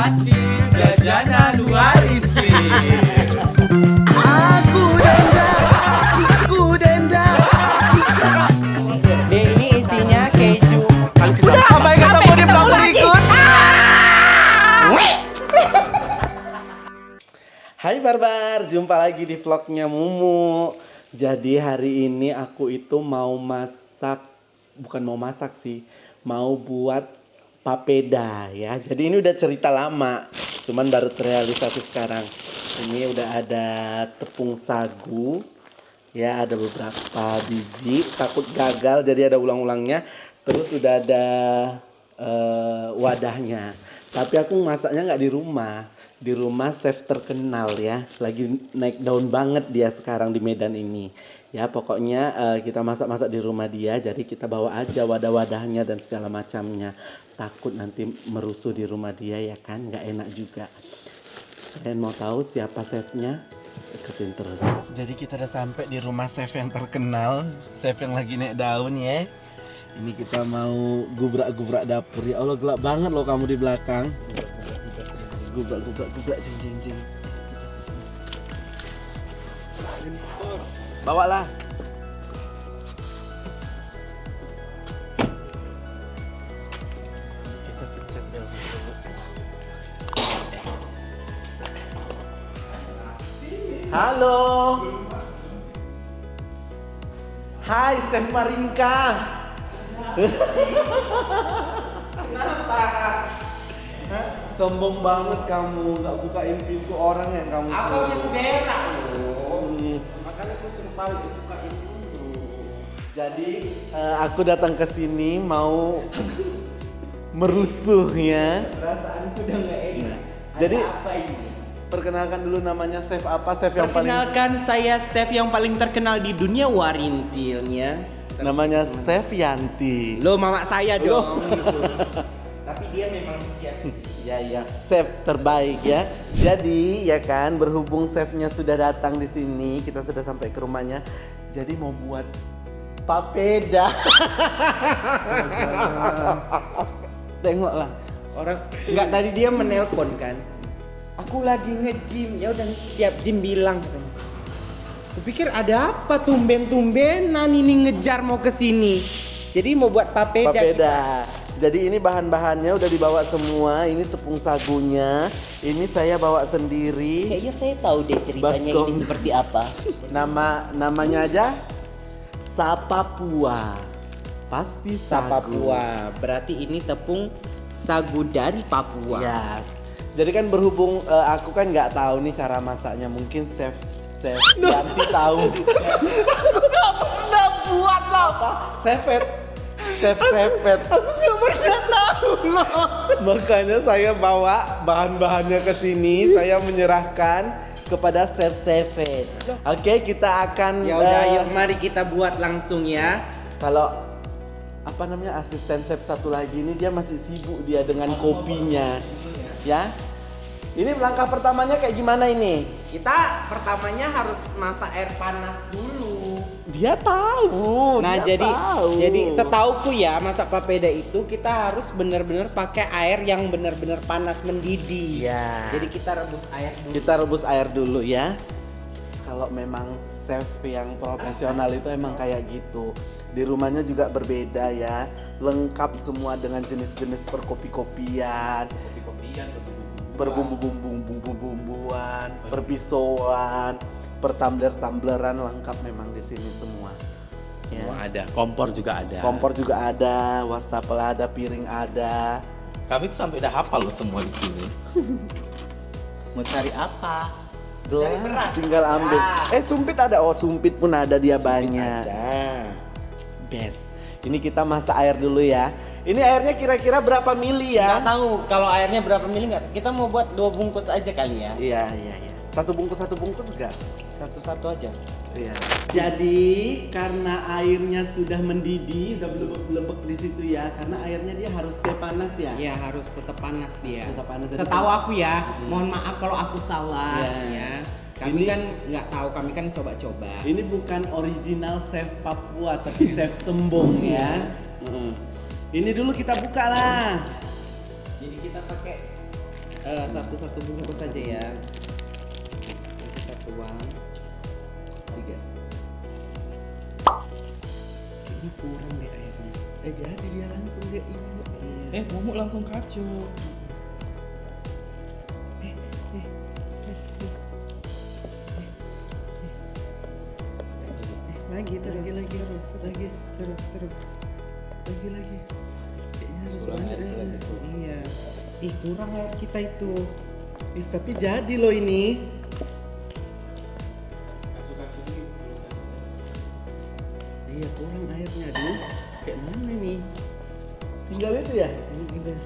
hadir jajanan Warintil. Aku denda. Ini isinya keju. Udah, sampai ketemu di vlog berikut. Hai Barbar, jumpa lagi di vlognya Mumu. Jadi hari ini aku itu mau masak, bukan mau masak sih, mau buat papeda ya. Jadi ini udah cerita lama, cuman baru terrealisasi sekarang. Ini udah ada tepung sagu, ya ada beberapa biji, takut gagal jadi ada ulang-ulangnya. Terus udah ada wadahnya. Tapi aku masaknya nggak di rumah. Di rumah chef terkenal ya, lagi naik daun banget dia sekarang di Medan ini. Ya pokoknya kita masak-masak di rumah dia, jadi kita bawa aja wadah-wadahnya dan segala macamnya. Takut nanti merusuh di rumah dia ya kan, nggak enak juga. Kalian mau tahu siapa chefnya? Ikutin terus. Jadi kita udah sampai di rumah chef yang terkenal, chef yang lagi naik daun ya. Ini kita mau gubrak-gubrak dapur. Ya Allah gelap banget loh kamu di belakang. Gubrak jeng. Bawalah. Kita pencet bel dulu. Halo. Hai Chef Marinka. Kenapa? Sombong banget kamu, nggak bukain pintu orang yang kamu. Aku habis berak loh. Makanya aku suruh balik bukain dulu. Jadi aku datang ke sini mau merusuh ya. Perasaanku udah nggak enak. Jadi ada apa ini? Perkenalkan dulu namanya chef apa? Chef yang paling. Perkenalkan saya chef yang paling terkenal di dunia Warintilnya. Namanya Chef Yanti. Lo mama saya Loh. dong. Gitu. Tapi dia memang chef. Ya, chef terbaik ya. Jadi ya kan, berhubung chefnya sudah datang di sini, kita sudah sampai ke rumahnya. Jadi mau buat papeda. Tengoklah orang nggak tadi dia menelpon kan. Aku lagi nge-gym. Ya udah siap gym bilang katanya. Kupikir ada apa tumben-tumbenan ini ngejar mau ke sini. Jadi mau buat papeda. Papeda. Jadi ini bahan-bahannya udah dibawa semua. Ini tepung sagunya. Ini saya bawa sendiri. Kayaknya saya tahu deh ceritanya Baskom. ini seperti apa. Namanya aja Sapapua. Pasti sagu. Papua. Berarti ini tepung sagu dari Papua. Ya. Jadi kan berhubung aku kan nggak tahu nih cara masaknya. Mungkin chef Yanti tahu. Aku nggak pernah buat loh. Chef Sepet. Aku nggak pernah tahu loh. Makanya saya bawa bahan-bahannya ke sini. Saya menyerahkan kepada Chef Sepet. Oke, kita akan Ya udah, yuk mari kita buat langsung ya. Kalau apa namanya asisten chef satu lagi ini dia masih sibuk dia dengan kopinya. Ya. Ini langkah pertamanya kayak gimana ini? Kita pertamanya harus masak air panas dulu. Dia tahu. Nah, dia tahu. jadi setauku ya masak papeda itu kita harus benar-benar pakai air yang benar-benar panas mendidih. Iya. Jadi kita rebus air dulu. Kita rebus air dulu ya. Kalau memang chef yang profesional itu emang kayak gitu. Di rumahnya juga berbeda ya. Lengkap semua dengan jenis-jenis perkopi-kopian, berbumbu-bumbuan, perpisauan, pertumbler-tumbleran lengkap memang di sini semua. Ya. Semua ada, kompor juga ada. Kompor juga ada, wastafel ada, piring ada. Kami tuh sampai udah hafal loh semua di sini. Mau cari apa? Cari beras. Tinggal ambil. Ya. Sumpit ada. Oh, sumpit pun ada dia Sumpit banyak. ada. Best. Ini kita masak air dulu ya. Ini airnya kira-kira berapa mili ya? Nggak tahu kalau airnya berapa mili nggak. Kita mau buat 2 bungkus aja kali ya. Iya. Satu bungkus enggak? Satu-satu aja. Iya. Jadi karena airnya sudah mendidih, udah belebek di situ ya. Karena airnya dia harus stay panas ya. Iya harus tetap panas dia. Tetap panas. Setahu aku ya, mohon maaf kalau aku salah Iya. ya. Kami Ini- kan nggak tahu, kami kan coba-coba. Ini bukan original chef Papua, tapi chef Tembong ya. Ini dulu kita buka lah. Jadi kita pakai satu bungkus aja ya. Kita tuang 3. Kayaknya kurang deh airnya. Jadi dia langsung dia ini. Momok langsung kacau. Lagi terus. Lagi. Terus. Lagi. Kayaknya harus Kurang banyak air airnya. lagi. Iya. Kurang air kita itu. Tapi jadi loh ini. Iya kurang airnya aduh. Kayak mana nih? Tinggal itu ya? Udah.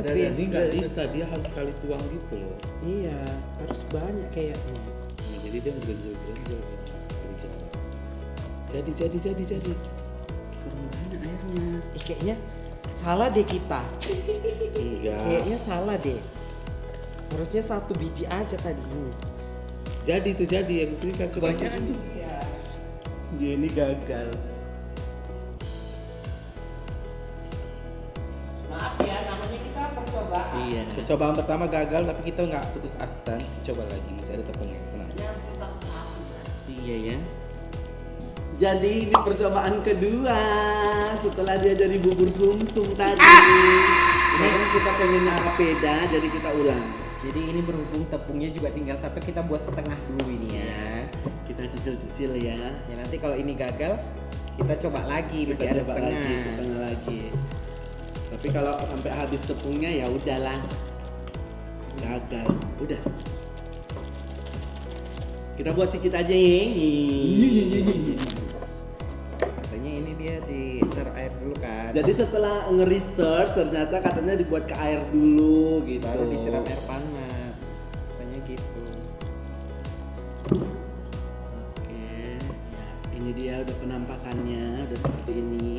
Jadi nggak bisa, dia harus sekali tuang gitu loh. Iya, harus banyak kayaknya. Nah, jadi dia berenjel sekali jalan. Jadi. Kurang banyak airnya. Kayaknya salah deh kita. Enggak. Kayaknya salah deh. Harusnya 1 biji aja tadi. Jadi yang penting kacau Banyak. Dia ini gagal. Maaf ya, namanya kita percobaan. Iya. Percobaan pertama gagal, tapi kita nggak putus asa. Coba lagi, masih ada tepungnya. Tenang. Iya ya. Jadi ini percobaan kedua setelah dia jadi bubur sumsum tadi. Ini kan kita pengennya papeda, jadi kita ulang. Jadi ini berhubung tepungnya juga tinggal 1, kita buat setengah dulu ini ya. Kita cicil-cicil ya. Ya nanti kalau ini gagal, kita coba lagi, masih Kita ada coba setengah. lagi, setengah lagi. Tapi kalau sampai habis tepungnya ya udahlah. Gagal. Udah. Kita buat sedikit aja ya. Katanya ini dia di air dulu kan. Jadi setelah nge-research ternyata katanya dibuat ke air dulu gitu. Baru disiram air panas. Katanya gitu. Oke, ya, ini dia udah penampakannya, udah seperti ini.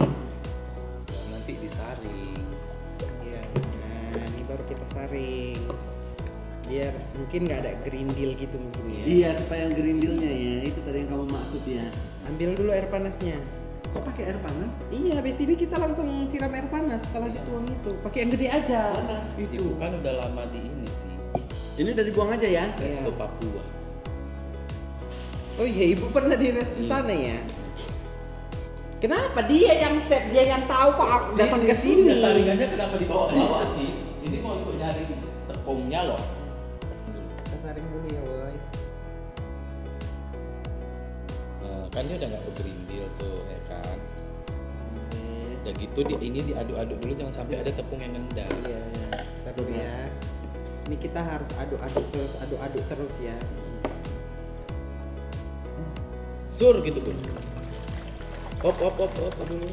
Nanti disaring. Iya. Nah, ini baru kita saring. Biar mungkin nggak ada gerindil gitu mungkin ya. Iya, supaya yang gerindilnya ya, itu tadi yang kamu maksud ya. Ambil dulu air panasnya. Kok pakai air panas? Iya, habis ini kita langsung siram air panas setelah dituang itu. Pakai yang gede aja. Mana? Itu kan udah lama di ini sih. Ini udah dibuang aja ya? Iya. Resto Papua. Oh iya, ibu pernah di rest di sana ya? Kenapa dia yang step, dia yang tahu kok aku datang ke sini? Saringannya kenapa dibawa-bawa sih? Ini mau untuk nyari tepungnya loh. Kita saring dulu ya, boy. Kan dia udah nggak bergerindil tuh, ya kan? Udah gitu ini diaduk-aduk dulu, jangan sampai ada tepung yang ngendang. Iya, ntar dulu ya. Ini kita harus aduk-aduk terus ya. Sur gitu tuh. Op dulu.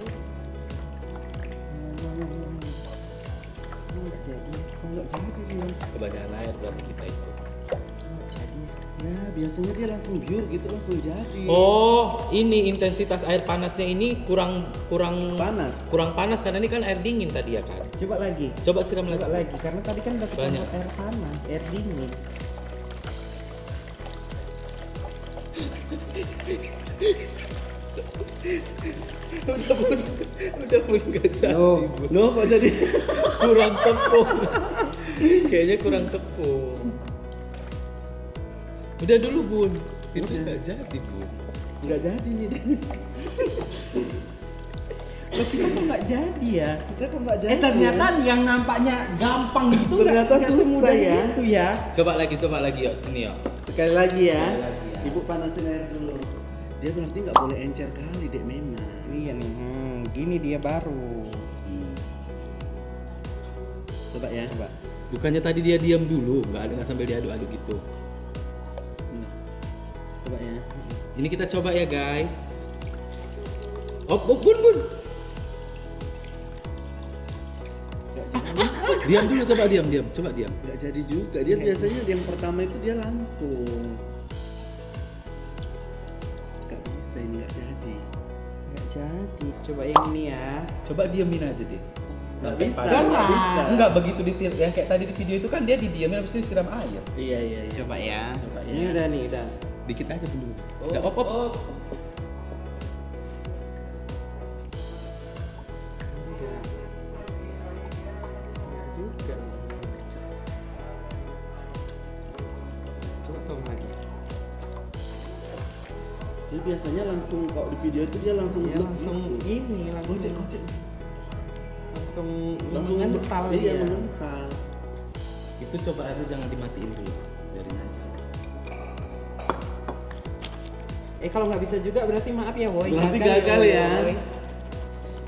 Nggak jadi. Nggak jadi dia. Kebanyakan air berarti kita itu. Nggak jadi. Ya, biasanya dia langsung pure gitu, langsung jadi. Oh, ini intensitas air panasnya ini kurang Panas. kurang panas karena ini kan air dingin tadi ya kan. Coba lagi. Coba siram Coba lagi. lagi. Karena tadi kan udah Banyak. kecampur air panas, air dingin. Udah pun gak jadi. Bun. No, kok jadi? Kurang tepung. Kayaknya kurang tepung. Udah dulu Bun. Itu nggak jadi Bun. Nggak jadi nih dia. Loh, kita kok nggak jadi ya? Kita kok nggak jadi. Ternyata yang nampaknya gampang gitu Ternyata nggak susah semudah ya. itu ya. Coba lagi yuk sini yuk. Sekali lagi ya. Sekali lagi ya. Ibu panasin air dulu. Dia berarti nggak boleh encer kali deh memang. Iya nih, gini dia baru. Coba ya. Coba. Bukannya tadi dia diam dulu, nggak sambil diaduk-aduk gitu. Nah. Coba ya. Ini kita coba ya guys. Bun. Nggak jadi. Diam dulu, coba diam. Coba diam. Nggak jadi juga. Dia biasanya yang pertama itu dia langsung. Nggak bisa ini nggak jadi. Nggak jadi. Coba yang ini ya. Coba diamin aja deh. Nggak Sampai bisa. panas. Nggak bisa. Enggak begitu detail yang kayak tadi di video itu kan dia didiamin habis itu disiram air. Iya. Coba ya. Coba ya. Ini udah nih, udah. Dikit aja Bun dulu. Udah op. Udah. Nggak juga. biasanya langsung kalau di video itu dia langsung Iya, blek langsung gitu. ini langsung Langsung mengental iya, dia. mengental. Itu coba aja jangan dimatiin dulu, biarin aja. Kalau nggak bisa juga berarti maaf ya Woy. Berarti gagal ya. Woy.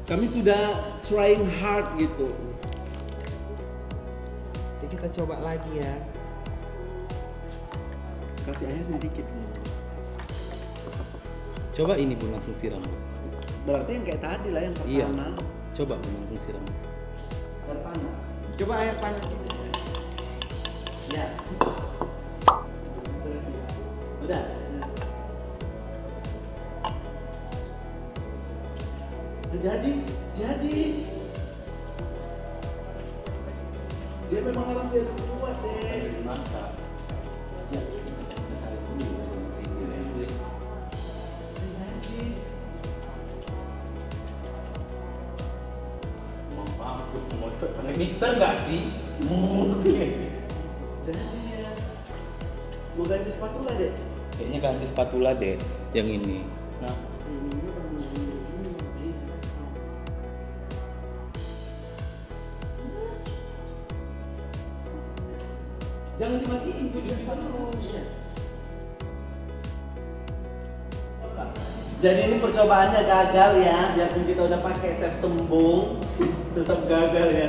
Kami sudah trying hard gitu. Nanti kita coba lagi ya. Kasih airnya dikit Bu. Coba ini Bu langsung siram Bu. Berarti yang kayak tadi lah yang Iya. pertama. Coba Bu langsung siram. Air panas. Coba air panas. Ya. Udah. Jadi. Dia memang harus lihat kuat deh. Masak. Ya. Mampus mengocok pakai mixer nggak sih? Oke. Jadi ya. Mau ganti spatula deh. Kayaknya ganti spatula deh yang ini. Nah, jangan dimatiin video kita dulu. Jadi ini percobaannya gagal ya, biarpun kita udah pakai chef tembung, tetap gagal ya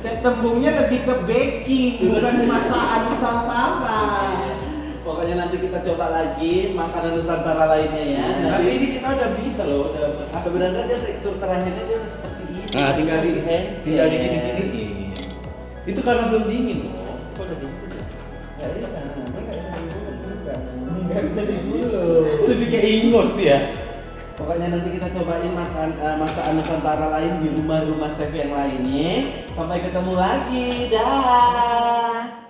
Set tembungnya lebih ke baking, bukan masakan Nusantara. Pokoknya nanti kita coba lagi makanan Nusantara lainnya ya. Tapi ini kita udah bisa loh, udah berhasil. Sebenarnya dia tekstur terakhirnya dia udah seperti ini. Nah, tinggal di tinggal di gini. Itu karena belum dingin loh. Kok udah dingin ya? Nggak bisa dulu. Lebih kayak ingos ya. Pokoknya nanti kita cobain masakan Nusantara lain di rumah-rumah chef yang lainnya. Sampai ketemu lagi, dah.